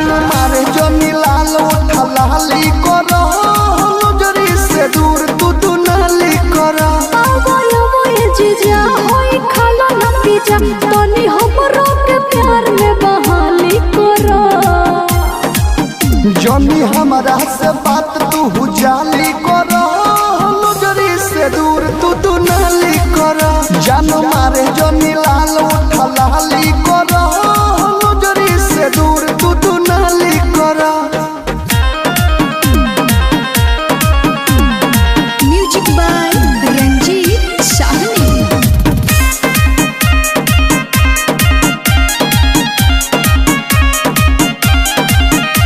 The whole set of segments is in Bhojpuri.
जान मारे जनी लाल उठा लाली करो नजरी से दूर तू नाली करो जीजा होई खाला ना पीजा तनी हमरो के प्यार में बहाली करो जनी हमारा से बात तू जाली करो नजरी से दूर तू नाली करो जान मारे जनी लाल उठा लाली करो नजरी से दूर तू नाली करो। Music by Ranjeet Sahni.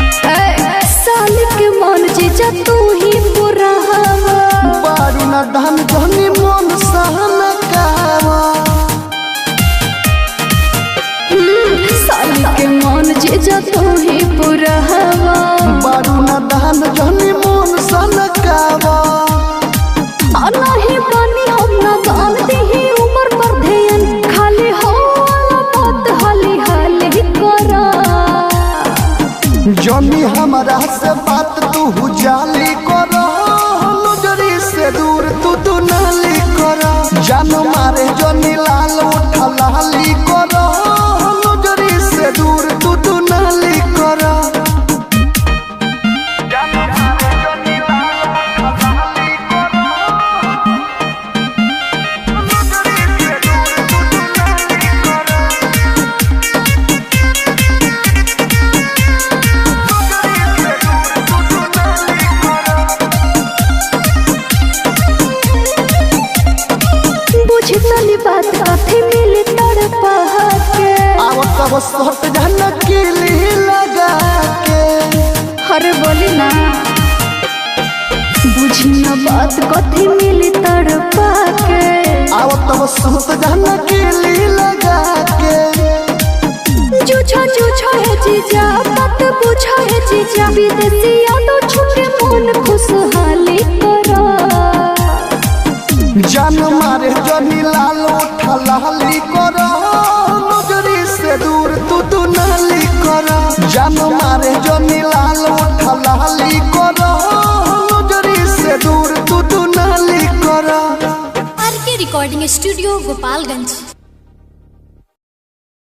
साल के मन जीजा तू ही पूरा हवा बारू न धन धनी मन सहन कावा साल के मन जीजा तू ही पूरा हवा बारू न धन धनी मन सहन कावा नहीं बनी हम न जानती ही उम्र पर ध्यान खाली हो बात हाली हाली करा जनी हमारा से बात तू जाली करो नजरी से दूर तू नाली करो जान मारे जनी लाल उठा लाली करो नजरी से दूर तू नाली करो। बुझतनी बात काफी मिली तड़पा के आवत अब सट जन किली लगा के हर बोली ना बुझी ना बात कथी मिली तड़पा के आवत अब सट जन किली लगा के जूझा है जीजा बात पूछा है जीजा विदेशिया तो छुके मन खुशहाली करो जान मारे जनी लाल उठा लाली करो नजरी से दूर तू नाली करो जान मारे जनी लाल उठा लाली करो नजरी से दूर तू नाली करो। आर के रिकॉर्डिंग स्टूडियो गोपालगंज।